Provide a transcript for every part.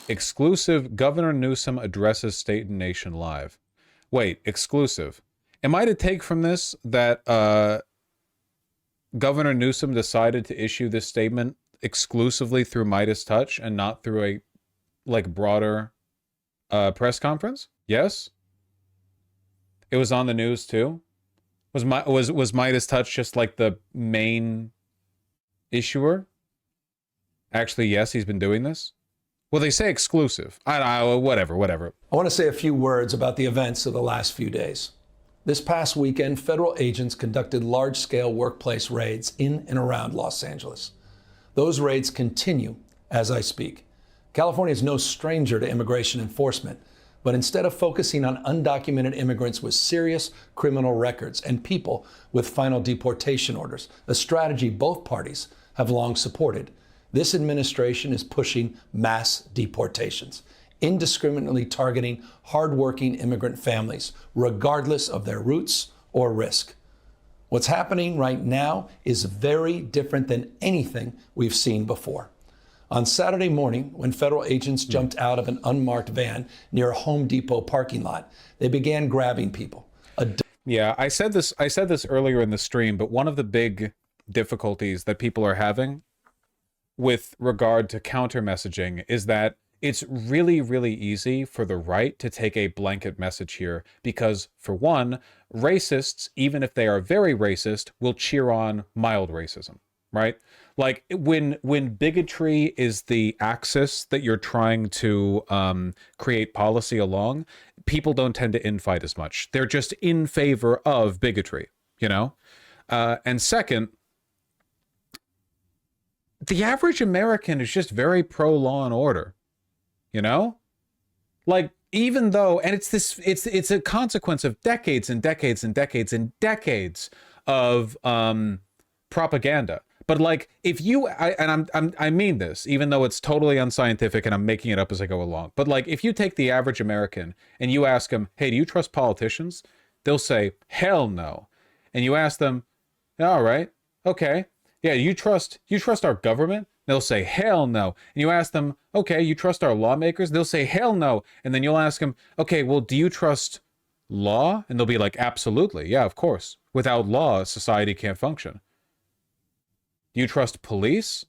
Exclusive, Governor Newsom addresses state and nation live. Wait, exclusive. Am I to take from this that Governor Newsom decided to issue this statement exclusively through Midas Touch and not through a broader press conference? Yes? It was on the news too? Was Midas Touch just like the main issuer? Actually, yes, he's been doing this. Well, they say exclusive. Whatever. I want to say a few words about the events of the last few days. This past weekend, federal agents conducted large-scale workplace raids in and around Los Angeles. Those raids continue as I speak. California is no stranger to immigration enforcement, but instead of focusing on undocumented immigrants with serious criminal records and people with final deportation orders, a strategy both parties have long supported, this administration is pushing mass deportations, indiscriminately targeting hardworking immigrant families, regardless of their roots or risk. What's happening right now is very different than anything we've seen before. On Saturday morning, when federal agents jumped out of an unmarked van near a Home Depot parking lot, they began grabbing people. Yeah, I said this earlier in the stream, but one of the big difficulties that people are having with regard to counter messaging is that it's really, really easy for the right to take a blanket message here because, for one, racists, even if they are very racist, will cheer on mild racism, right? Like when bigotry is the axis that you're trying to create policy along, people don't tend to infight as much. They're just in favor of bigotry, you know? And second, the average American is just very pro law and order, you know? Like, even though, and it's a consequence of decades and decades and decades and decades of propaganda. But like, if you, I mean this, even though it's totally unscientific and I'm making it up as I go along. But like, if you take the average American and you ask them, hey, do you trust politicians? They'll say, hell no. And you ask them, all right, okay. Yeah, you trust our government? They'll say, hell no. And you ask them, okay, you trust our lawmakers? They'll say, hell no. And then you'll ask them, okay, well, do you trust law? And they'll be like, absolutely. Yeah, of course. Without law, society can't function. Do you trust police?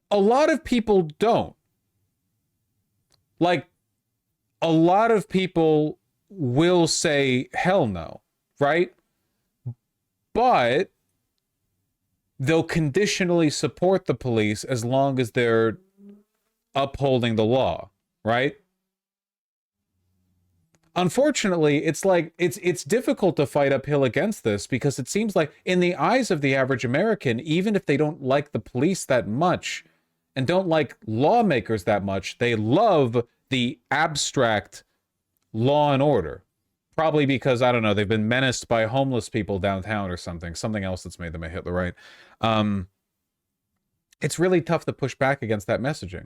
A lot of people don't. Like, a lot of people will say, hell no, right? But they'll conditionally support the police as long as they're upholding the law, right? Unfortunately, it's like it's difficult to fight uphill against this because it seems like in the eyes of the average American, even if they don't like the police that much and don't like lawmakers that much, they love the abstract law and order. Probably because, I don't know, they've been menaced by homeless people downtown or something else that's made them a Hitlerite. It's really tough to push back against that messaging.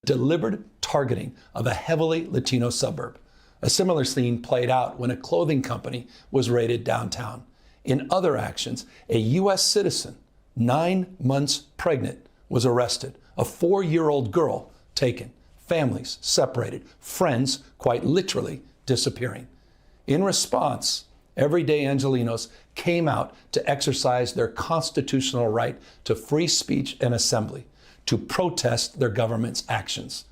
Deliberate targeting of a heavily Latino suburb. A similar scene played out when a clothing company was raided downtown. In other actions, a U.S. citizen, 9 months pregnant, was arrested. A 4-year-old girl taken. Families separated. Friends, quite literally, disappearing. In response, everyday Angelenos came out to exercise their constitutional right to free speech and assembly, to protest their government's actions.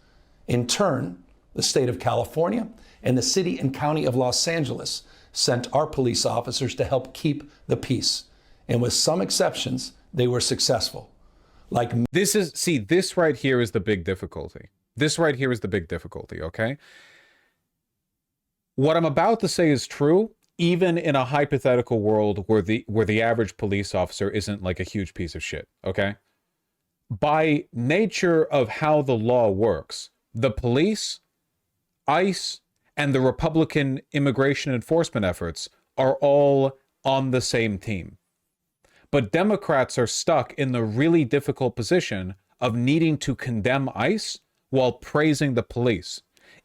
In turn, the state of California and the city and county of Los Angeles sent our police officers to help keep the peace. And with some exceptions, they were successful. This right here is the big difficulty. This right here is the big difficulty, okay? What I'm about to say is true, even in a hypothetical world where the average police officer isn't like a huge piece of shit, okay? By nature of how the law works, the police, ICE, and the Republican immigration enforcement efforts are all on the same team. But Democrats are stuck in the really difficult position of needing to condemn ICE while praising the police.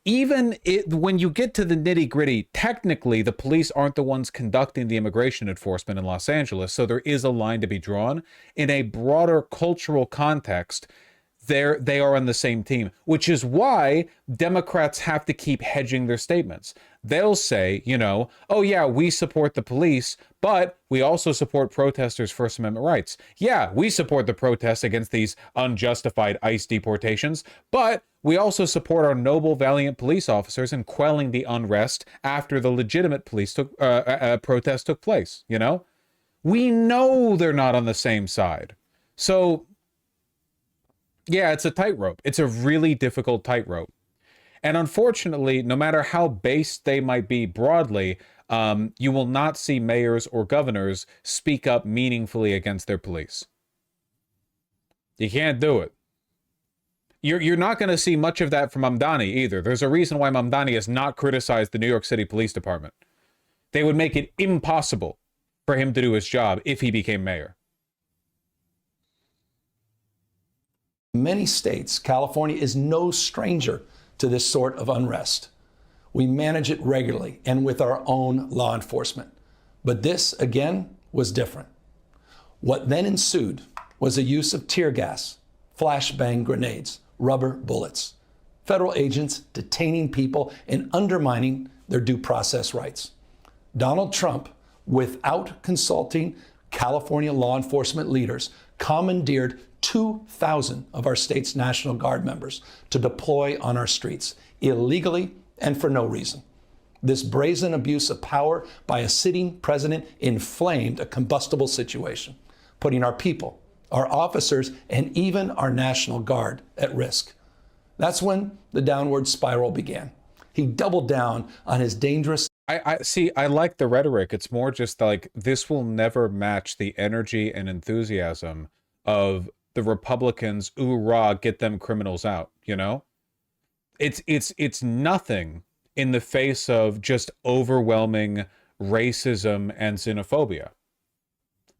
When you get to the nitty-gritty, technically the police aren't the ones conducting the immigration enforcement in Los Angeles, so there is a line to be drawn. In a broader cultural context, they are on the same team, which is why Democrats have to keep hedging their statements. They'll say, you know, oh yeah, we support the police, but we also support protesters' First Amendment rights. Yeah, we support the protests against these unjustified ICE deportations, but we also support our noble, valiant police officers in quelling the unrest after the legitimate protest took place, you know? We know they're not on the same side. So, yeah, it's a tightrope. It's a really difficult tightrope. And unfortunately, no matter how based they might be broadly, you will not see mayors or governors speak up meaningfully against their police. You can't do it. You're not going to see much of that from Mamdani either. There's a reason why Mamdani has not criticized the New York City Police Department. They would make it impossible for him to do his job if he became mayor. Many states, California is no stranger to this sort of unrest. We manage it regularly and with our own law enforcement. But this, again, was different. What then ensued was a use of tear gas, flashbang grenades, rubber bullets, federal agents detaining people and undermining their due process rights. Donald Trump, without consulting California law enforcement leaders, commandeered 2,000 of our state's National Guard members to deploy on our streets, illegally and for no reason. This brazen abuse of power by a sitting president inflamed a combustible situation, putting our people, our officers, and even our National Guard at risk. That's when the downward spiral began. He doubled down on his dangerous... I see, I like the rhetoric. It's more just like, this will never match the energy and enthusiasm of the Republicans, ooh rah, get them criminals out, you know? It's nothing in the face of just overwhelming racism and xenophobia.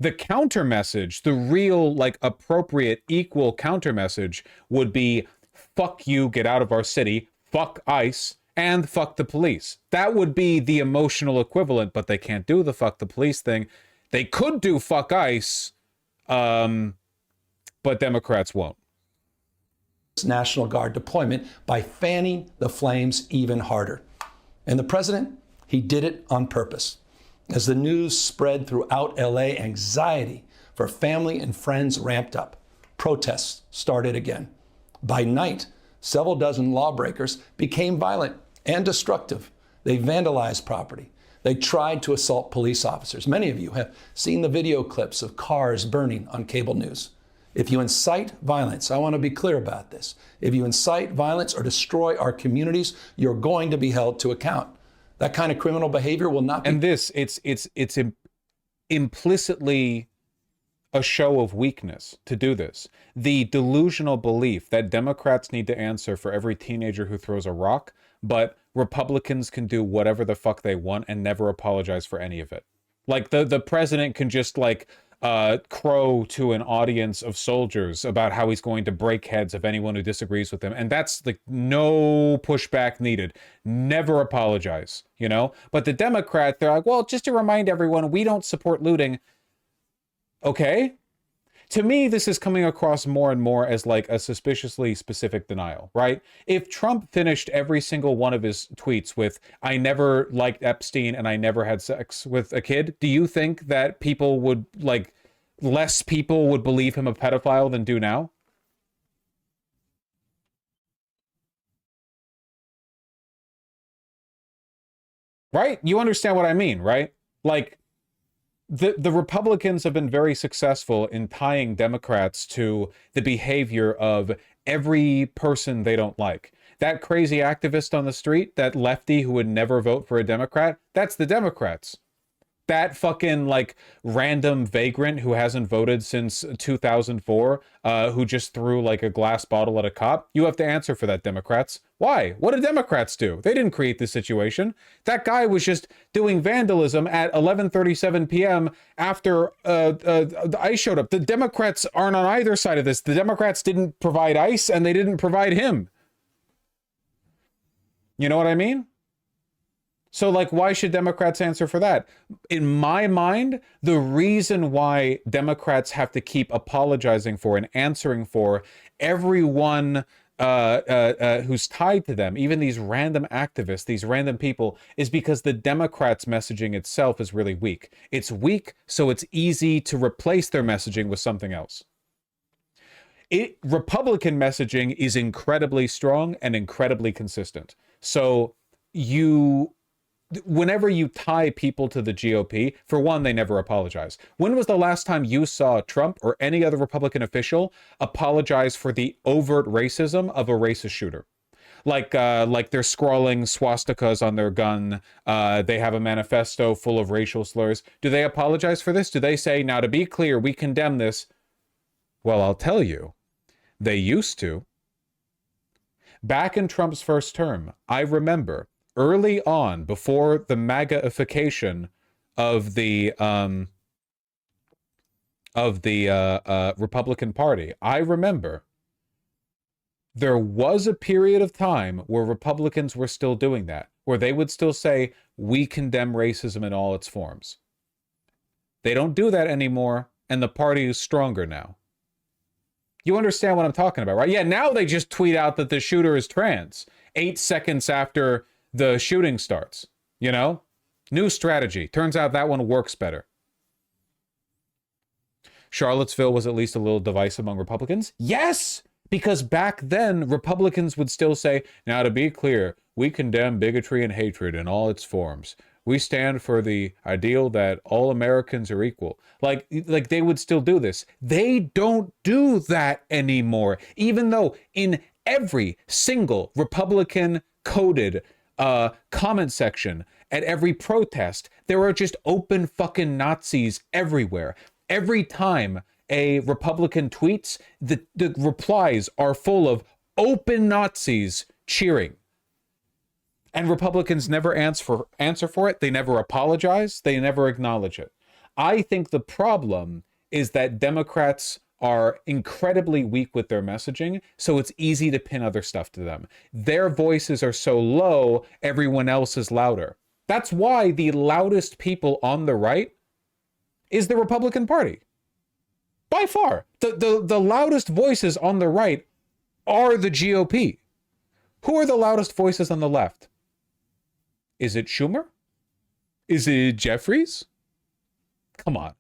The counter message, the real, like, appropriate, equal counter message would be, fuck you, get out of our city, fuck ICE, and fuck the police. That would be the emotional equivalent, but they can't do the fuck the police thing. They could do fuck ICE, but Democrats won't. National Guard deployment by fanning the flames even harder. And the president, he did it on purpose. As the news spread throughout LA, anxiety for family and friends ramped up. Protests started again. By night, several dozen lawbreakers became violent and destructive. They vandalized property. They tried to assault police officers. Many of you have seen the video clips of cars burning on cable news. If you incite violence, I want to be clear about this. If you incite violence or destroy our communities, you're going to be held to account. That kind of criminal behavior will not be... And this, it's implicitly a show of weakness to do this. The delusional belief that Democrats need to answer for every teenager who throws a rock, but Republicans can do whatever the fuck they want and never apologize for any of it. Like, the president can just, like, crow to an audience of soldiers about how he's going to break heads of anyone who disagrees with him. And that's, like, no pushback needed. Never apologize, you know? But the Democrat, they're like, well, just to remind everyone, we don't support looting. Okay? To me, this is coming across more and more as like a suspiciously specific denial, right? If Trump finished every single one of his tweets with, I never liked Epstein and I never had sex with a kid, do you think that people would, like, less people would believe him a pedophile than do now? Right? You understand what I mean, right? Like, the Republicans have been very successful in tying Democrats to the behavior of every person they don't like. That crazy activist on the street, that lefty who would never vote for a Democrat, that's the Democrats. That fucking, like, random vagrant who hasn't voted since 2004, who just threw, like, a glass bottle at a cop, you have to answer for that, Democrats. Why? What did Democrats do? They didn't create this situation. That guy was just doing vandalism at 11:37 p.m. after ICE showed up. The Democrats aren't on either side of this. The Democrats didn't provide ICE, and they didn't provide him. You know what I mean? So, like, why should Democrats answer for that? In my mind, the reason why Democrats have to keep apologizing for and answering for everyone who's tied to them, even these random activists, these random people, is because the Democrats' messaging itself is really weak. It's weak, so it's easy to replace their messaging with something else. Republican messaging is incredibly strong and incredibly consistent. So whenever you tie people to the GOP, for one, they never apologize. When was the last time you saw Trump or any other Republican official apologize for the overt racism of a racist shooter? Like they're scrawling swastikas on their gun. They have a manifesto full of racial slurs. Do they apologize for this? Do they say, now to be clear, we condemn this? Well, I'll tell you, they used to. Back in Trump's first term, I remember early on, before the MAGAification of the Republican Party, I remember there was a period of time where Republicans were still doing that, where they would still say, we condemn racism in all its forms. They don't do that anymore, and the party is stronger now. You understand what I'm talking about, right? Yeah, now they just tweet out that the shooter is trans 8 seconds after the shooting starts, you know? New strategy. Turns out that one works better. Charlottesville was at least a little divisive among Republicans. Yes! Because back then, Republicans would still say, now to be clear, we condemn bigotry and hatred in all its forms. We stand for the ideal that all Americans are equal. Like they would still do this. They don't do that anymore. Even though in every single Republican coded comment section at every protest, there are just open fucking Nazis everywhere. Every time a Republican tweets, the replies are full of open Nazis cheering. And Republicans never answer for it. They never apologize. They never acknowledge it. I think the problem is that Democrats are incredibly weak with their messaging, so it's easy to pin other stuff to them. Their voices are so low, everyone else is louder. That's why the loudest people on the right is the Republican Party. By far. The loudest voices on the right are the GOP. Who are the loudest voices on the left? Is it Schumer? Is it Jeffries? Come on.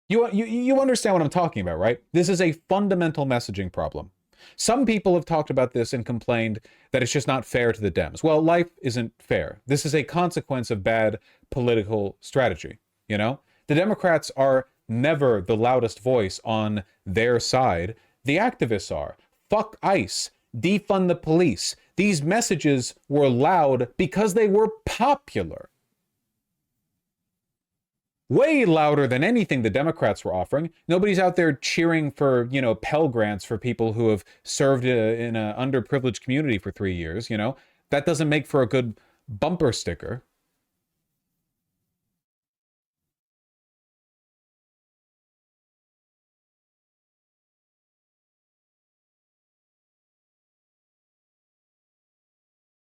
You understand what I'm talking about, right? This is a fundamental messaging problem. Some people have talked about this and complained that it's just not fair to the Dems. Well, life isn't fair. This is a consequence of bad political strategy, you know? The Democrats are never the loudest voice on their side. The activists are. Fuck ICE. Defund the police. These messages were loud because they were popular. Way louder than anything the Democrats were offering. Nobody's out there cheering for, Pell Grants for people who have served in an underprivileged community for 3 years, That doesn't make for a good bumper sticker.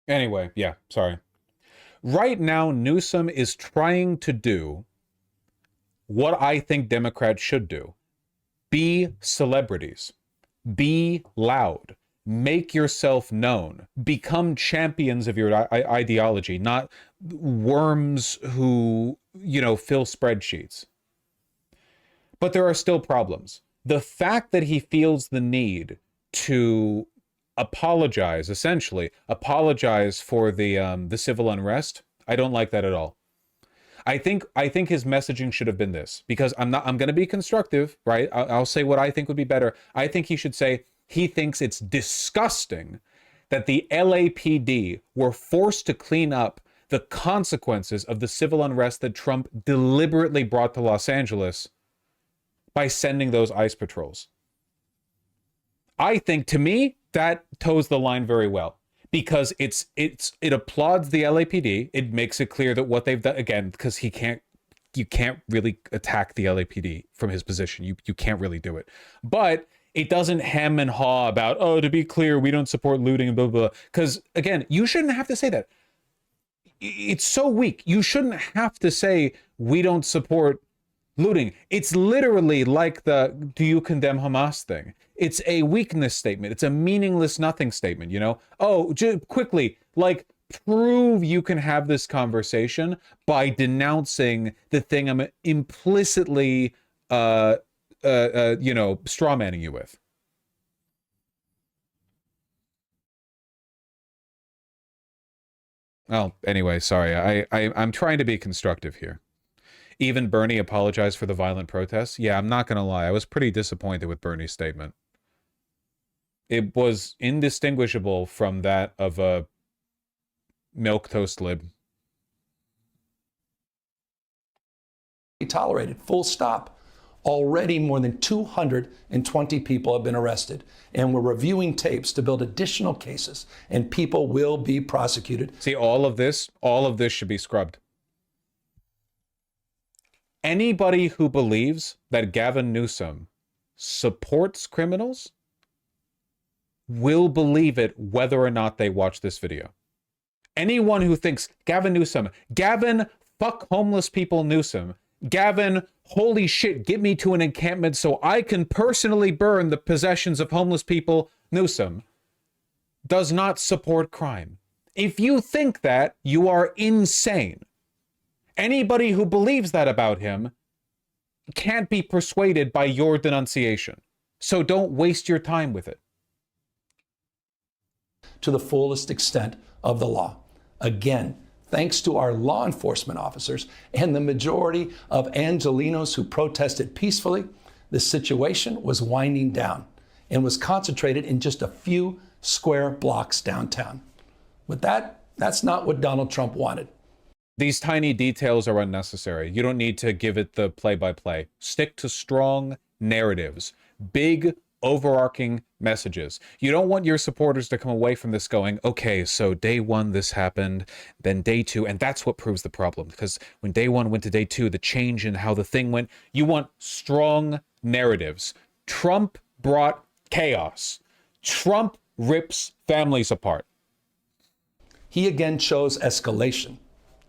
Anyway, yeah, sorry. Right now, Newsom is trying to do what I think Democrats should do. Be celebrities. Be loud. Make yourself known. Become champions of your ideology, not worms who, fill spreadsheets. But there are still problems. The fact that he feels the need to essentially apologize for the civil unrest, I don't like that at all. I think his messaging should have been this, because I'm going to be constructive, right? I'll say what I think would be better. I think he should say he thinks it's disgusting that the LAPD were forced to clean up the consequences of the civil unrest that Trump deliberately brought to Los Angeles by sending those ICE patrols. I think, to me, that toes the line very well, because it applauds the LAPD. It makes it clear that what they've done, again, because he can't you can't really attack the LAPD from his position. You can't really do it. But it doesn't hem and haw about, oh, to be clear, we don't support looting and blah, blah, blah. Because, again, you shouldn't have to say that. It's so weak. You shouldn't have to say, we don't support looting. It's literally like the, do you condemn Hamas thing? It's a weakness statement. It's a meaningless nothing statement, you know? Oh, just quickly, like, prove you can have this conversation by denouncing the thing I'm implicitly, straw manning you with. Well, anyway, sorry. I'm trying to be constructive here. Even Bernie apologized for the violent protests. Yeah, I'm not going to lie. I was pretty disappointed with Bernie's statement. It was indistinguishable from that of a milquetoast lib. Tolerated, full stop. Already more than 220 people have been arrested, and we're reviewing tapes to build additional cases, and people will be prosecuted. See, all of this should be scrubbed. Anybody who believes that Gavin Newsom supports criminals will believe it whether or not they watch this video. Anyone who thinks Gavin Newsom, Gavin, fuck homeless people Newsom, Gavin, holy shit, get me to an encampment so I can personally burn the possessions of homeless people Newsom, does not support crime. If you think that, you are insane. Anybody who believes that about him can't be persuaded by your denunciation. So don't waste your time with it. To the fullest extent of the law. Again, thanks to our law enforcement officers and the majority of Angelenos who protested peacefully, the situation was winding down and was concentrated in just a few square blocks downtown. But that's not what Donald Trump wanted. These tiny details are unnecessary. You don't need to give it the play-by-play. Stick to strong narratives, big overarching messages. You don't want your supporters to come away from this going, okay, so day one this happened, then day two, and that's what proves the problem. Because when day one went to day two, the change in how the thing went, you want strong narratives. Trump brought chaos. Trump rips families apart. He again chose escalation.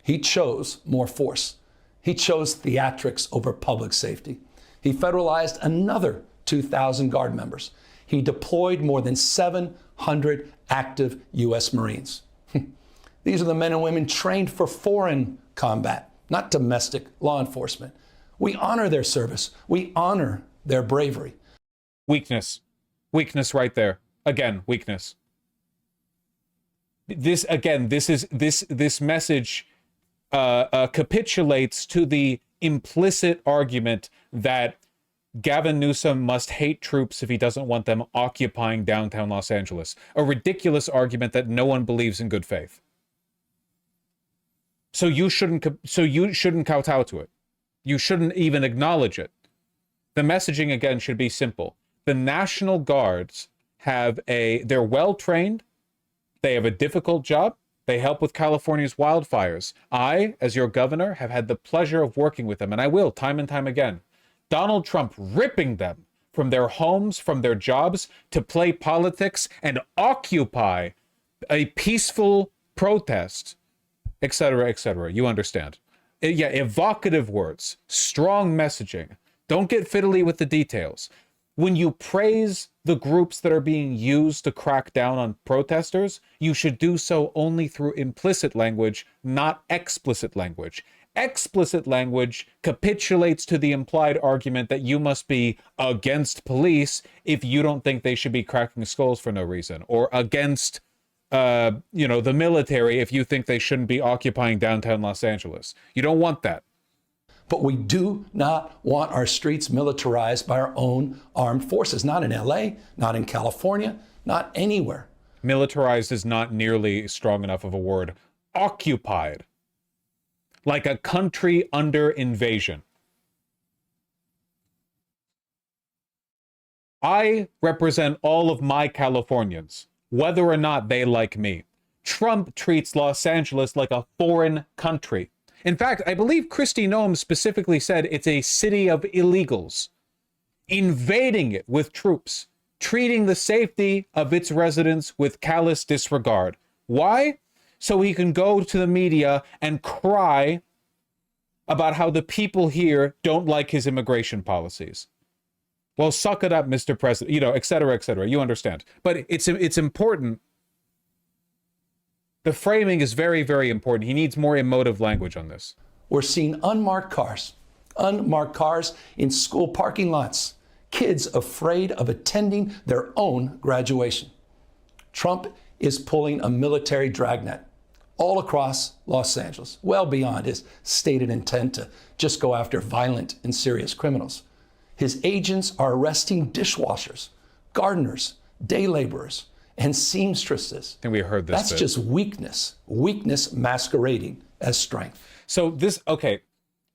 He chose more force. He chose theatrics over public safety. He federalized another 2,000 Guard members. He deployed more than 700 active U.S. Marines. These are the men and women trained for foreign combat, not domestic law enforcement. We honor their service. We honor their bravery. Weakness. Weakness right there. Again, weakness. This message capitulates to the implicit argument that Gavin Newsom must hate troops if he doesn't want them occupying downtown Los Angeles. A ridiculous argument that no one believes in good faith. So you shouldn't kowtow to it. You shouldn't even acknowledge it. The messaging again should be simple. The National Guards they're well trained. They have a difficult job. They help with California's wildfires. I, as your governor, have had the pleasure of working with them, and I will time and time again. Donald Trump ripping them from their homes, from their jobs, to play politics and occupy a peaceful protest, etc., etc. You understand. Yeah, evocative words, strong messaging. Don't get fiddly with the details. When you praise the groups that are being used to crack down on protesters, you should do so only through implicit language, not explicit language. Explicit language capitulates to the implied argument that you must be against police if you don't think they should be cracking skulls for no reason, or against the military if you think they shouldn't be occupying downtown Los Angeles. You don't want that. But we do not want our streets militarized by our own armed forces. Not in LA, not in California, not anywhere. Militarized is not nearly strong enough of a word. Occupied. Like a country under invasion. I represent all of my Californians, whether or not they like me. Trump treats Los Angeles like a foreign country. In fact, I believe Kristi Noem specifically said it's a city of illegals, invading it with troops, treating the safety of its residents with callous disregard. Why? So he can go to the media and cry about how the people here don't like his immigration policies. Well, suck it up, Mr. President, you know, et cetera, et cetera. You understand. But it's important. The framing is very, very important. He needs more emotive language on this. We're seeing unmarked cars in school parking lots, kids afraid of attending their own graduation. Trump is pulling a military dragnet all across Los Angeles, well beyond his stated intent to just go after violent and serious criminals. His agents are arresting dishwashers, gardeners, day laborers, and seamstresses. I think we heard this. That's just weakness masquerading as strength. So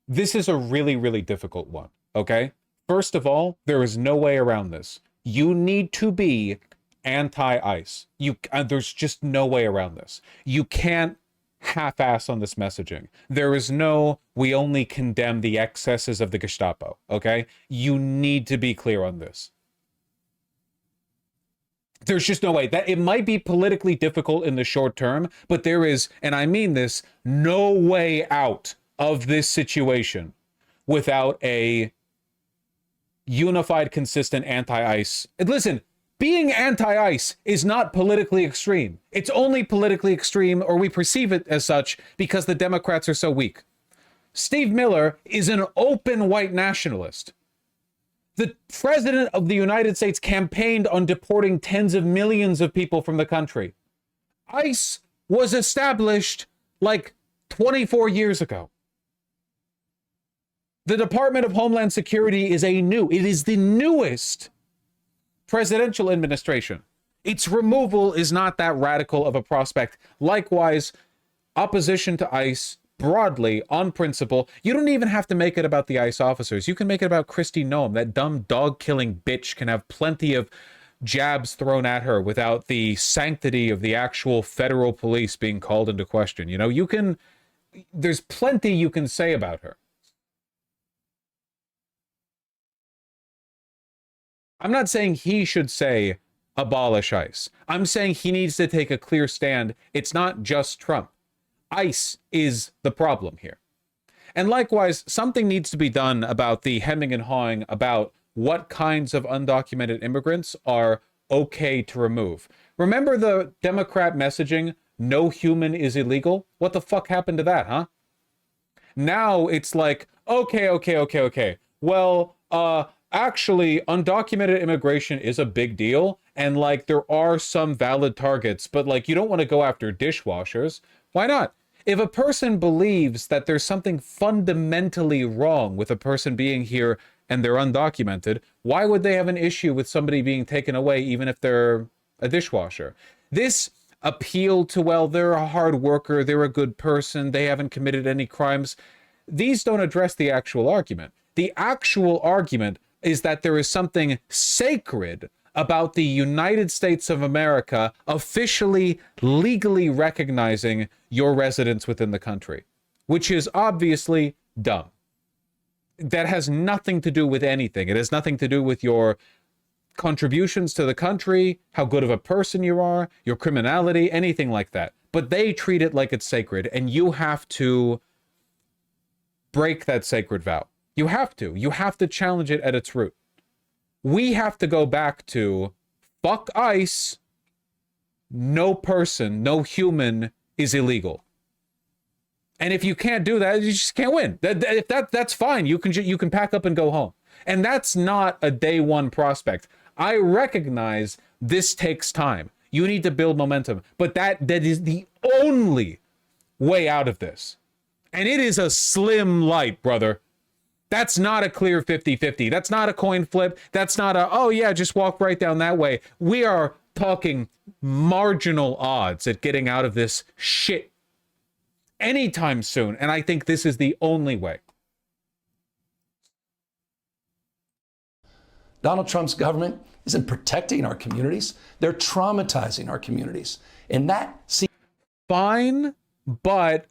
this is a really, really difficult one, okay? First of all, there is no way around this. You need to be anti-ICE. There's just no way around this. You can't half-ass on this messaging. There is no, we only condemn the excesses of the Gestapo, okay? You need to be clear on this. There's just no way. That it might be politically difficult in the short term, but there is, and I mean this, no way out of this situation without a unified, consistent anti-ICE. And listen, being anti-ICE is not politically extreme. It's only politically extreme, or we perceive it as such, because the Democrats are so weak. Steve Miller is an open white nationalist. The president of the United States campaigned on deporting tens of millions of people from the country. ICE was established like 24 years ago. The Department of Homeland Security is it is the newest presidential administration. Its removal is not that radical of a prospect. Likewise, opposition to ICE broadly, on principle, you don't even have to make it about the ICE officers. You can make it about Kristi Noem. That dumb dog-killing bitch can have plenty of jabs thrown at her without the sanctity of the actual federal police being called into question. You know, there's plenty you can say about her. I'm not saying he should say abolish ICE. I'm saying he needs to take a clear stand. It's not just Trump. ICE is the problem here. And likewise, something needs to be done about the hemming and hawing about what kinds of undocumented immigrants are okay to remove. Remember the Democrat messaging, no human is illegal? What the fuck happened to that, huh? Now it's like, okay. Well, actually, undocumented immigration is a big deal. And like, there are some valid targets, but like, you don't want to go after dishwashers. Why not? If a person believes that there's something fundamentally wrong with a person being here and they're undocumented, why would they have an issue with somebody being taken away even if they're a dishwasher? This appeal to, well, they're a hard worker, they're a good person, they haven't committed any crimes. These don't address the actual argument. The actual argument is that there is something sacred about the United States of America officially, legally recognizing your residence within the country, which is obviously dumb. That has nothing to do with anything. It has nothing to do with your contributions to the country, how good of a person you are, your criminality, anything like that. But they treat it like it's sacred, and you have to break that sacred vow. You have to challenge it at its root. We have to go back to fuck ICE. No person, no human is illegal. And if you can't do that, you just can't win. That's fine. You can pack up and go home. And that's not a day one prospect. I recognize this takes time. You need to build momentum, but that is the only way out of this. And it is a slim light, brother. That's not a clear 50-50. That's not a coin flip. That's not a, oh yeah, just walk right down that way. We are talking marginal odds at getting out of this shit anytime soon. And I think this is the only way. Donald Trump's government isn't protecting our communities. They're traumatizing our communities. And that... Fine, but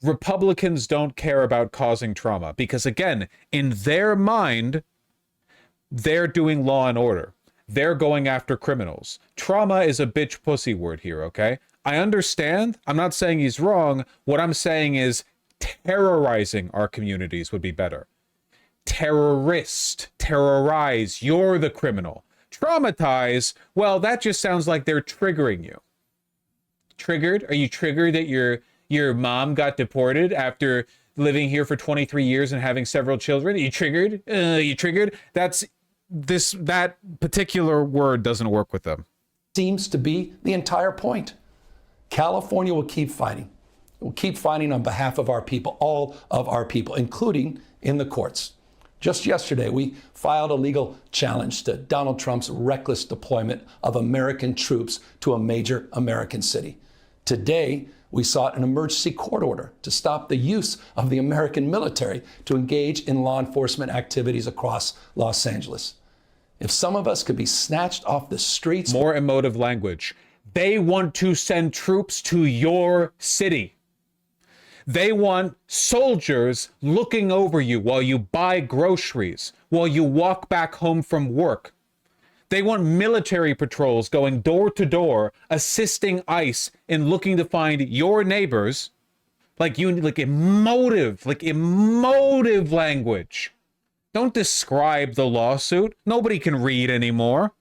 Republicans don't care about causing trauma because, again, in their mind, they're doing law and order. They're going after criminals. Trauma is a bitch pussy word here, okay? I understand. I'm not saying he's wrong. What I'm saying is terrorizing our communities would be better. Terrorist, terrorize, you're the criminal. Traumatize, well, that just sounds like they're triggering you. Triggered? Are you triggered that your mom got deported after living here for 23 years and having several children? Are you triggered? You triggered? That particular word doesn't work with them. Seems to be the entire point. California will keep fighting. It will keep fighting on behalf of our people, all of our people, including in the courts. Just yesterday, we filed a legal challenge to Donald Trump's reckless deployment of American troops to a major American city. Today, we sought an emergency court order to stop the use of the American military to engage in law enforcement activities across Los Angeles. If some of us could be snatched off the streets... More emotive language. They want to send troops to your city. They want soldiers looking over you while you buy groceries, while you walk back home from work. They want military patrols going door to door, assisting ICE in looking to find your neighbors. Like emotive language. Don't describe the lawsuit. Nobody can read anymore.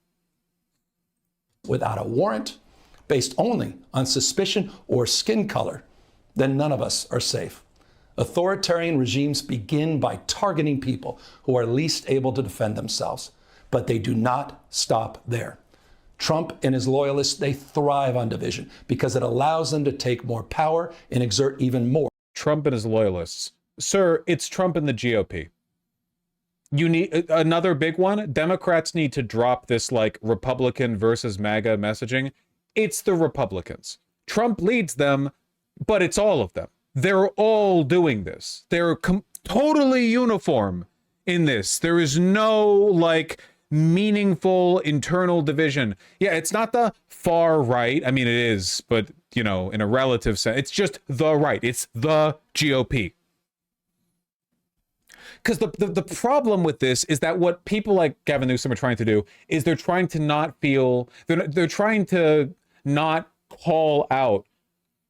Without a warrant, based only on suspicion or skin color, then none of us are safe. Authoritarian regimes begin by targeting people who are least able to defend themselves, but they do not stop there. Trump and his loyalists, they thrive on division because it allows them to take more power and exert even more. Trump and his loyalists. Sir, it's Trump and the GOP. You need another big one. Democrats need to drop this like Republican versus MAGA messaging. It's the Republicans. Trump leads them, but it's all of them. They're all doing this. They're totally uniform in this. There is no like meaningful internal division. Yeah, it's not the far right. I mean, it is, but you know, in a relative sense, it's just the right. It's the GOP. Because the problem with this is that what people like Gavin Newsom are trying to do is they're trying to not feel, they're trying to not call out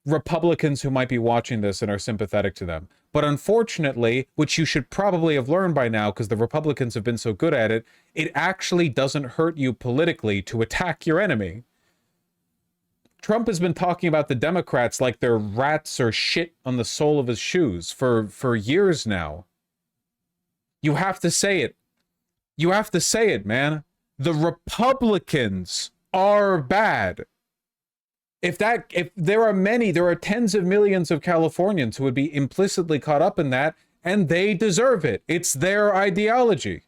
Republicans who might be watching this and are sympathetic to them. But unfortunately, which you should probably have learned by now because the Republicans have been so good at it, it actually doesn't hurt you politically to attack your enemy. Trump has been talking about the Democrats like they're rats or shit on the sole of his shoes for years now. You have to say it. You have to say it, man. The Republicans are bad. If there are tens of millions of Californians who would be implicitly caught up in that, and they deserve it. It's their ideology.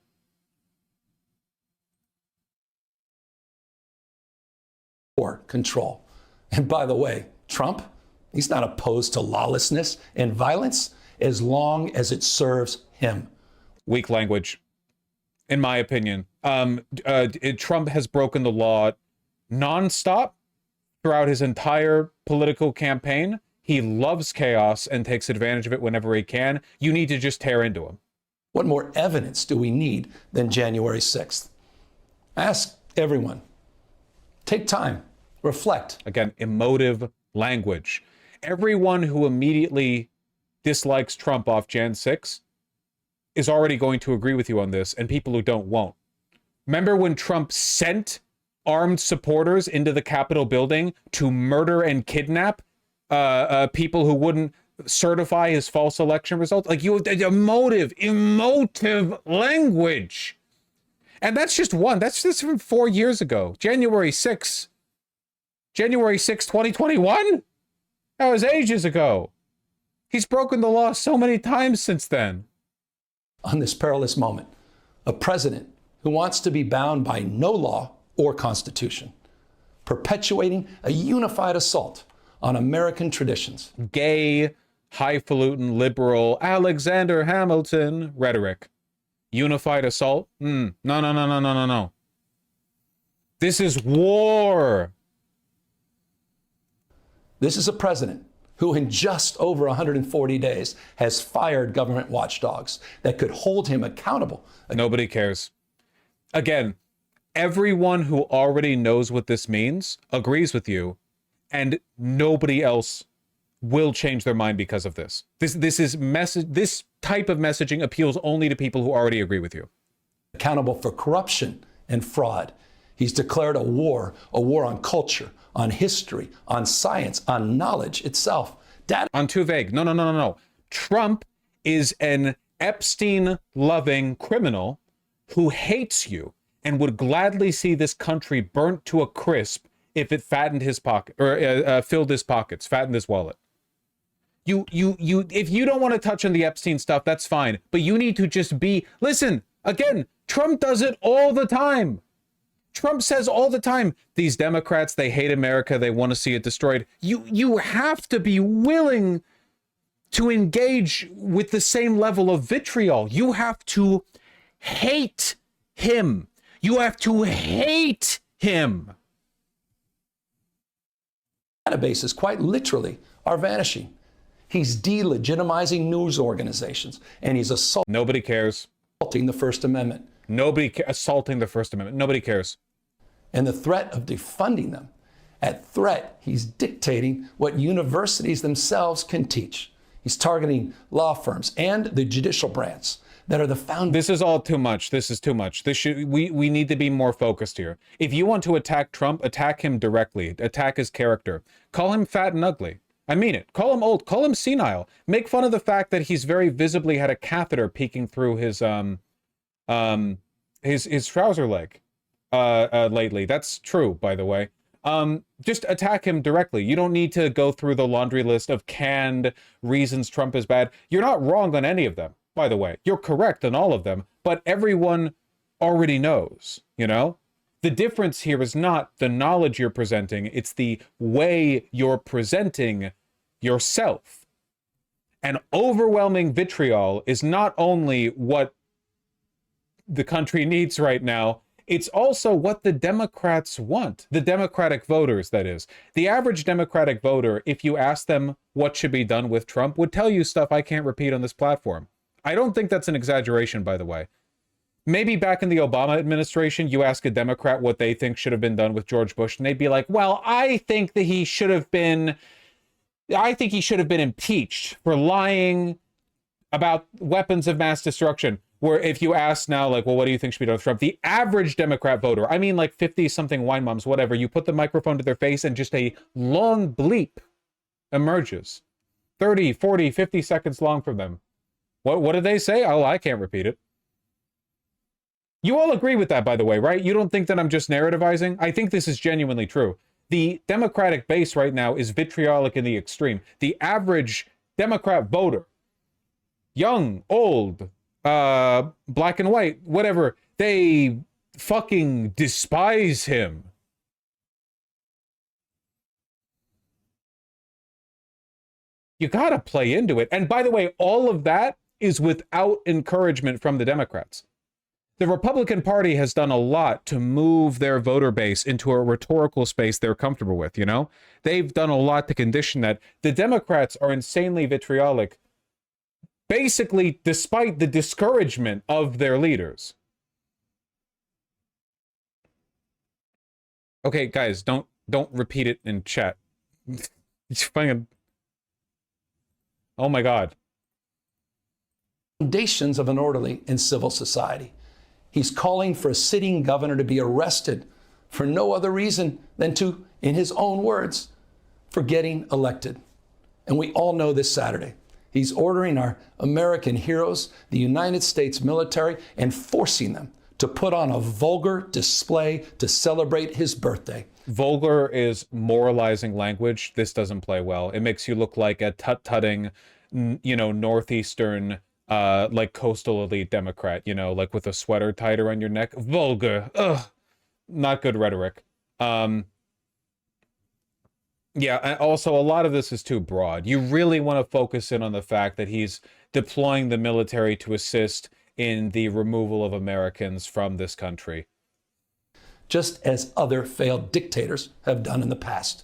Or control. And by the way, Trump, he's not opposed to lawlessness and violence as long as it serves him. Weak language, in my opinion. Trump has broken the law nonstop throughout his entire political campaign. He loves chaos and takes advantage of it whenever he can. You need to just tear into him. What more evidence do we need than January 6th? Ask everyone. Take time. Reflect. Again, emotive language. Everyone who immediately dislikes Trump off Jan 6 is already going to agree with you on this, and people who don't won't. Remember when Trump sent armed supporters into the Capitol building to murder and kidnap people who wouldn't certify his false election results? Like, emotive language. And that's just one. That's just from 4 years ago. January 6, 2021? That was ages ago. He's broken the law so many times since then. On this perilous moment, a president who wants to be bound by no law or constitution, perpetuating a unified assault on American traditions. Gay, highfalutin, liberal, Alexander Hamilton rhetoric. Unified assault? No. This is war. This is a president who in just over 140 days has fired government watchdogs that could hold him accountable. Nobody cares. Again, everyone who already knows what this means agrees with you, and nobody else will change their mind because of this. This type of messaging appeals only to people who already agree with you. Accountable for corruption and fraud. He's declared a war on culture, on history, on science, on knowledge itself. On too vague. No. Trump is an Epstein-loving criminal who hates you and would gladly see this country burnt to a crisp if it fattened his pocket or filled his pockets, fattened his wallet. If you don't want to touch on the Epstein stuff, that's fine. But you need to just listen, again, Trump does it all the time. Trump says all the time, these Democrats, they hate America. They want to see it destroyed. You have to be willing to engage with the same level of vitriol. You have to hate him. You have to hate him. Databases, quite literally, are vanishing. He's delegitimizing news organizations, and he's assaulting. Nobody cares. The First Amendment. Assaulting the First Amendment. Nobody cares. And the threat of defunding them. At threat, he's dictating what universities themselves can teach. He's targeting law firms and the judicial branch that are the founders. This is all too much. This is too much. We need to be more focused here. If you want to attack Trump, attack him directly. Attack his character. Call him fat and ugly. I mean it. Call him old. Call him senile. Make fun of the fact that he's very visibly had a catheter peeking through his trouser leg lately. That's true, by the way. Just attack him directly. You don't need to go through the laundry list of canned reasons Trump is bad. You're not wrong on any of them, by the way. You're correct on all of them, but everyone already knows, you know? The difference here is not the knowledge you're presenting, it's the way you're presenting yourself. And overwhelming vitriol is not only what the country needs right now, it's also what the Democrats want. The Democratic voters, that is. The average Democratic voter, if you ask them what should be done with Trump, would tell you stuff I can't repeat on this platform. I don't think that's an exaggeration, by the way. Maybe back in the Obama administration, you ask a Democrat what they think should have been done with George Bush, and they'd be like, well, I think he should have been impeached for lying about weapons of mass destruction. Where if you ask now, like, well, what do you think should be done with Trump? The average Democrat voter, I mean like 50-something wine moms, whatever, you put the microphone to their face and just a long bleep emerges. 30, 40, 50 seconds long from them. What did they say? Oh, I can't repeat it. You all agree with that, by the way, right? You don't think that I'm just narrativizing? I think this is genuinely true. The Democratic base right now is vitriolic in the extreme. The average Democrat voter, young, old, black and white, whatever, they fucking despise him. You gotta play into it. And by the way, all of that is without encouragement from the Democrats. The Republican Party has done a lot to move their voter base into a rhetorical space they're comfortable with, you know? They've done a lot to condition that. The Democrats are insanely vitriolic, basically despite the discouragement of their leaders. Okay, guys, don't repeat it in chat. It's fucking... Oh my God. Foundations of an orderly and civil society. He's calling for a sitting governor to be arrested for no other reason than to, in his own words, for getting elected. And we all know this Saturday, he's ordering our American heroes, the United States military, and forcing them to put on a vulgar display to celebrate his birthday. Vulgar is moralizing language. This doesn't play well. It makes you look like a tut-tutting, you know, northeastern, like coastal elite Democrat, you know, like with a sweater tied around your neck. Vulgar. Ugh. Not good rhetoric. Yeah, and also a lot of this is too broad. You really want to focus in on the fact that he's deploying the military to assist in the removal of Americans from this country. Just as other failed dictators have done in the past.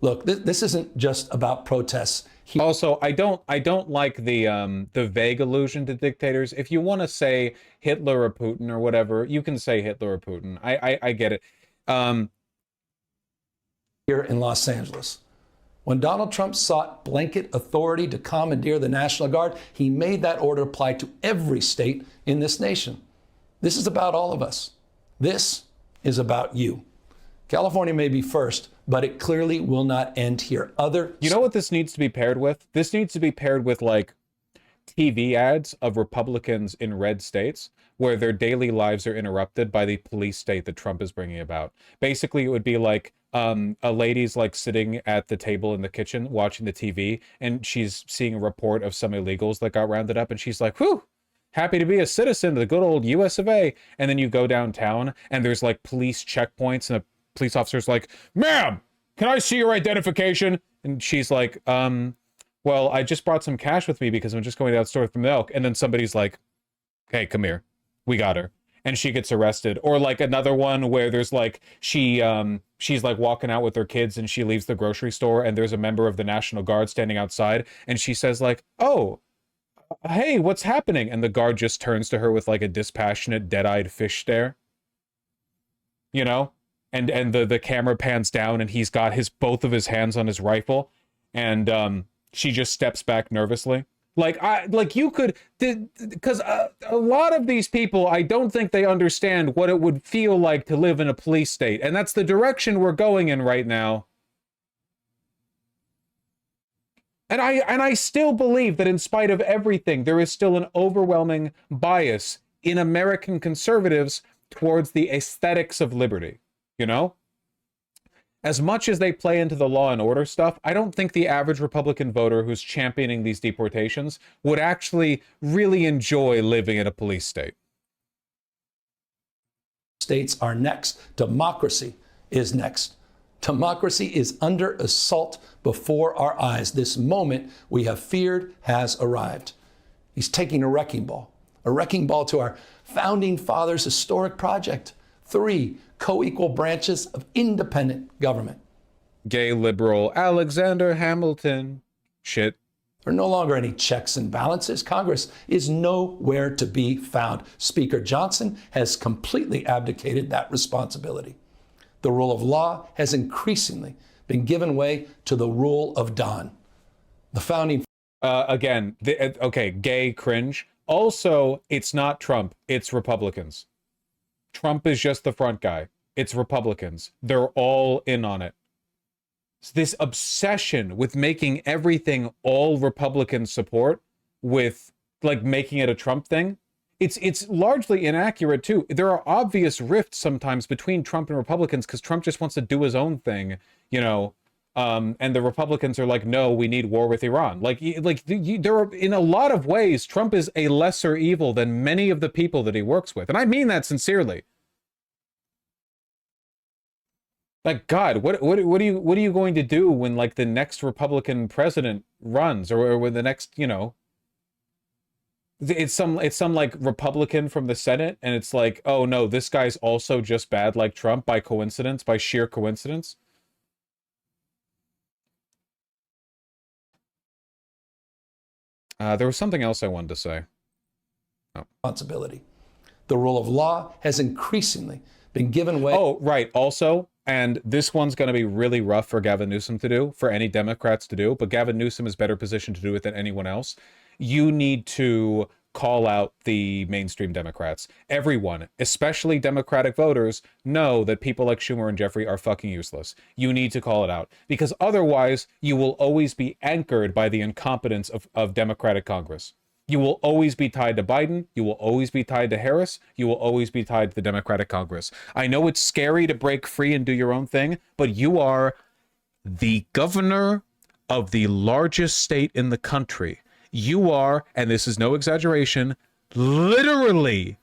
Look, this isn't just about protests. Also, I don't like the vague allusion to dictators. If you want to say Hitler or Putin or whatever, you can say Hitler or Putin. I get it. Here in Los Angeles, when Donald Trump sought blanket authority to commandeer the National Guard, he made that order apply to every state in this nation. This is about all of us. This is about you. California may be first, but it clearly will not end here. You know what this needs to be paired with? This needs to be paired with like TV ads of Republicans in red states where their daily lives are interrupted by the police state that Trump is bringing about. Basically, it would be like a lady's like sitting at the table in the kitchen watching the TV, and she's seeing a report of some illegals that got rounded up, and she's like, whew, happy to be a citizen of the good old US of A. And then you go downtown and there's like police checkpoints, and the police officer's like, ma'am, can I see your identification? And she's like, well, I just brought some cash with me because I'm just going downstairs for milk. And then somebody's like, hey, come here. We got her. And she gets arrested. Or like another one where there's like, she's like walking out with her kids and she leaves the grocery store and there's a member of the National Guard standing outside. And she says like, oh, hey, what's happening? And the guard just turns to her with like a dispassionate, dead-eyed fish stare. You know? And the camera pans down and he's got both of his hands on his rifle. And she just steps back nervously. You could, because a lot of these people, I don't think they understand what it would feel like to live in a police state. And that's the direction we're going in right now. And I still believe that in spite of everything, there is still an overwhelming bias in American conservatives towards the aesthetics of liberty, you know? As much as they play into the law and order stuff, I don't think the average Republican voter who's championing these deportations would actually really enjoy living in a police state. States are next. Democracy is next. Democracy is under assault before our eyes. This moment we have feared has arrived. He's taking a wrecking ball to our founding fathers' historic project. 3 co-equal branches of independent government. Gay liberal Alexander Hamilton. Shit. There are no longer any checks and balances. Congress is nowhere to be found. Speaker Johnson has completely abdicated that responsibility. The rule of law has increasingly been given way to the rule of Don. The founding... gay cringe. Also, it's not Trump, it's Republicans. Trump is just the front guy. It's Republicans. They're all in on it. It's this obsession with making everything all Republicans support, with like making it a Trump thing. It's largely inaccurate too. There are obvious rifts sometimes between Trump and Republicans because Trump just wants to do his own thing, you know. And the Republicans are like, no, we need war with Iran. There are, in a lot of ways, Trump is a lesser evil than many of the people that he works with. And I mean that sincerely. Like, God, what are you going to do when like the next Republican president runs, or when the next, you know, it's some like Republican from the Senate, and it's like, oh no, this guy's also just bad like Trump by coincidence, by sheer coincidence. There was something else I wanted to say. Responsibility. The rule of law has increasingly been given way. Oh, right. Also, and this one's going to be really rough for Gavin Newsom to do, for any Democrats to do, but Gavin Newsom is better positioned to do it than anyone else. You need to call out the mainstream Democrats. Everyone, especially Democratic voters, know that people like Schumer and Jeffrey are fucking useless. You need to call it out, because otherwise you will always be anchored by the incompetence of Democratic Congress. You will always be tied to Biden. You will always be tied to Harris. You will always be tied to the Democratic Congress. I know it's scary to break free and do your own thing, but you are the governor of the largest state in the country. You are, and this is no exaggeration, literally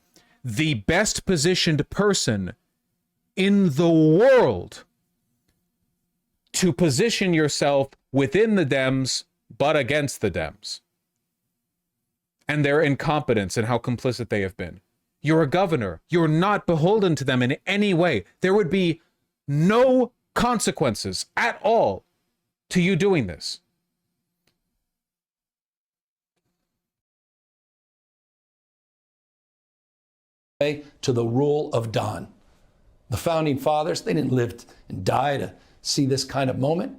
the best positioned person in the world to position yourself within the Dems, but against the Dems and their incompetence and how complicit they have been. You're a governor. You're not beholden to them in any way. There would be no consequences at all to you doing this? To the rule of Don. The founding fathers, they didn't live and die to see this kind of moment.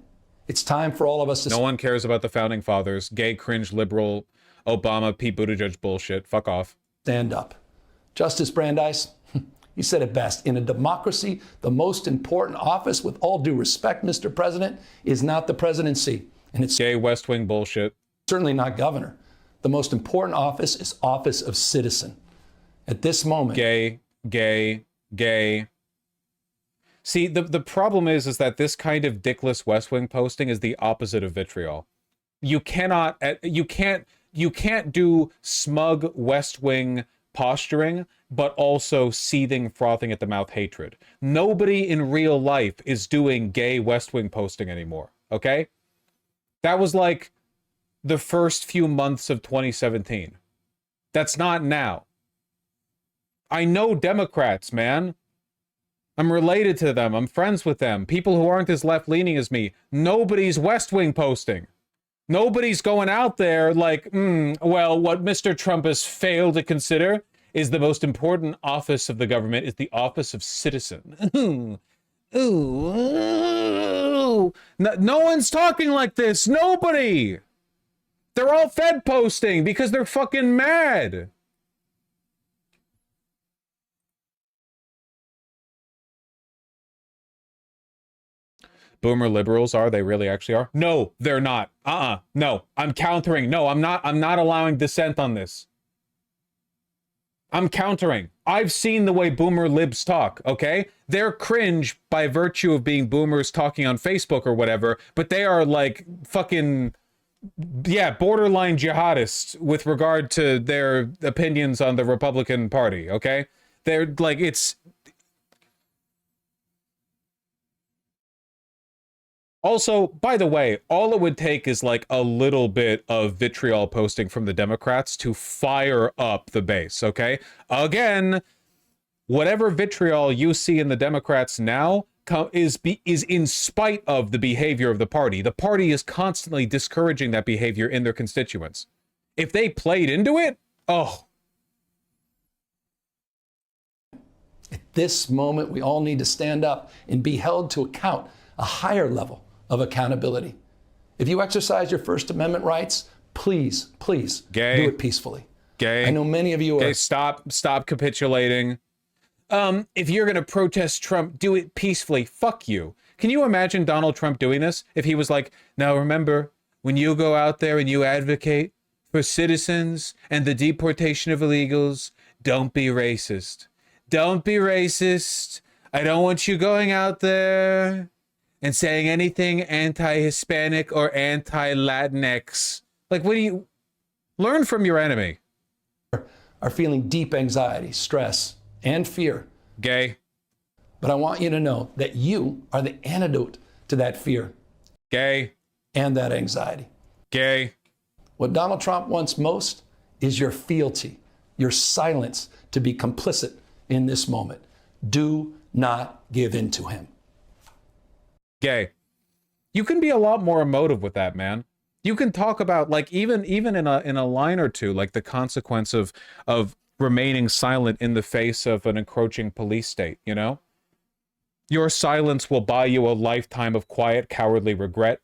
It's time for all of us to... No one cares about the founding fathers. Gay, cringe, liberal, Obama, Pete Buttigieg bullshit. Fuck off. Stand up. Justice Brandeis, you said it best. In a democracy, the most important office, with all due respect, Mr. President, is not the presidency. And it's gay West Wing bullshit. Certainly not governor. The most important office is office of citizen. At this moment... Gay, gay, gay. See, the problem is that this kind of dickless West Wing posting is the opposite of vitriol. You can't do smug West Wing posturing, but also seething, frothing at the mouth hatred. Nobody in real life is doing gay West Wing posting anymore, okay? That was like the first few months of 2017. That's not now. I know Democrats, man. I'm related to them. I'm friends with them. People who aren't as left-leaning as me. Nobody's West Wing posting. Nobody's going out there like, well, what Mr. Trump has failed to consider is the most important office of the government is the office of citizen. Ooh. No one's talking like this. Nobody. They're all Fed posting because they're fucking mad. Boomer liberals are? They really actually are? No, they're not. No, I'm countering. No, I'm not allowing dissent on this. I'm countering. I've seen the way boomer libs talk, okay? They're cringe by virtue of being boomers talking on Facebook or whatever, but they are like fucking, yeah, borderline jihadists with regard to their opinions on the Republican Party, okay? They're like, it's... Also, by the way, all it would take is like a little bit of vitriol posting from the Democrats to fire up the base, okay? Again, whatever vitriol you see in the Democrats now is in spite of the behavior of the party. The party is constantly discouraging that behavior in their constituents. If they played into it, oh. At this moment, we all need to stand up and be held to account, a higher level of accountability. If you exercise your First Amendment rights, please do it peacefully. I know many of you are... Stop capitulating. If you're going to protest Trump, do it peacefully. Fuck you. Can you imagine Donald Trump doing this? If he was like, now remember, when you go out there and you advocate for citizens and the deportation of illegals, don't be racist. Don't be racist. I don't want you going out there and saying anything anti-Hispanic or anti-Latinx. Like, what do you... Learn from your enemy. Are feeling deep anxiety, stress, and fear. Gay. But I want you to know that you are the antidote to that fear. Gay. And that anxiety. Gay. What Donald Trump wants most is your fealty, your silence to be complicit in this moment. Do not give in to him. Gay. You can be a lot more emotive with that, man. You can talk about, like, even in a line or two, like the consequence of remaining silent in the face of an encroaching police state, you know? Your silence will buy you a lifetime of quiet, cowardly regret.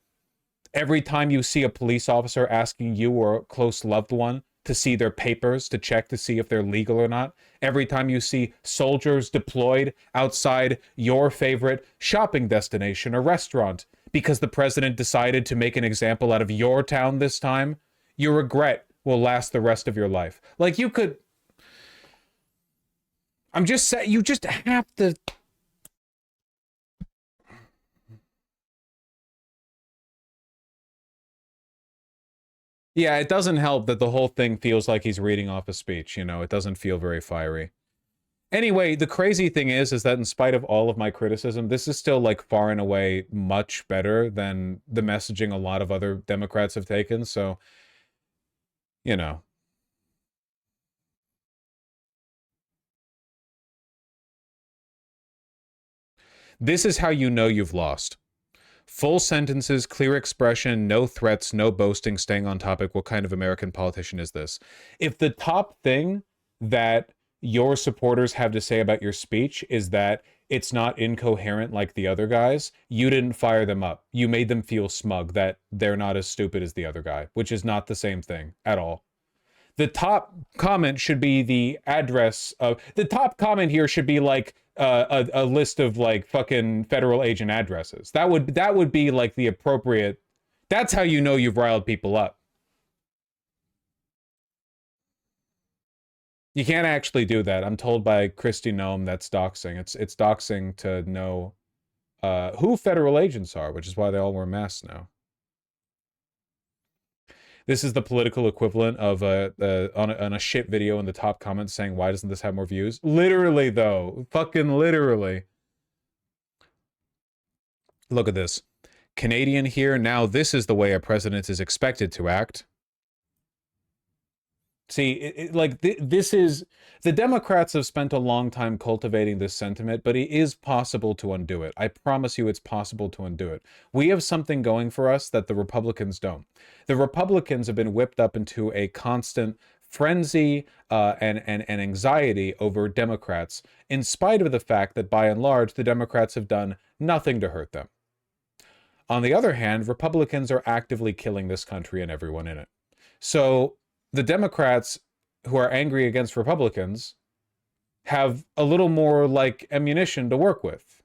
Every time you see a police officer asking you or a close loved one to see their papers, to check to see if they're legal or not. Every time you see soldiers deployed outside your favorite shopping destination or restaurant because the president decided to make an example out of your town this time, your regret will last the rest of your life. Like, you could... I'm just saying, you just have to... Yeah, it doesn't help that the whole thing feels like he's reading off a speech, you know? It doesn't feel very fiery. Anyway, the crazy thing is that in spite of all of my criticism, this is still, like, far and away much better than the messaging a lot of other Democrats have taken, so, you know. This is how you know you've lost. Full sentences, clear expression, no threats, no boasting, staying on topic. What kind of American politician is this? If the top thing that your supporters have to say about your speech is that it's not incoherent like the other guys, you didn't fire them up. You made them feel smug that they're not as stupid as the other guy, which is not the same thing at all. The top comment should be the address of the top comment here should be like a list of like fucking federal agent addresses. That would be like the appropriate. That's how you know you've riled people up. You can't actually do that. I'm told by Christy Nome that's doxing. It's doxing to know who federal agents are, which is why they all wear masks now. This is the political equivalent of on a shit video in the top comments saying, why doesn't this have more views? Literally, though. Fucking literally. Look at this. Canadian here. Now this is the way a president is expected to act. See, this is... The Democrats have spent a long time cultivating this sentiment, but it is possible to undo it. I promise you it's possible to undo it. We have something going for us that the Republicans don't. The Republicans have been whipped up into a constant frenzy and anxiety over Democrats, in spite of the fact that, by and large, the Democrats have done nothing to hurt them. On the other hand, Republicans are actively killing this country and everyone in it. So the Democrats who are angry against Republicans have a little more like ammunition to work with.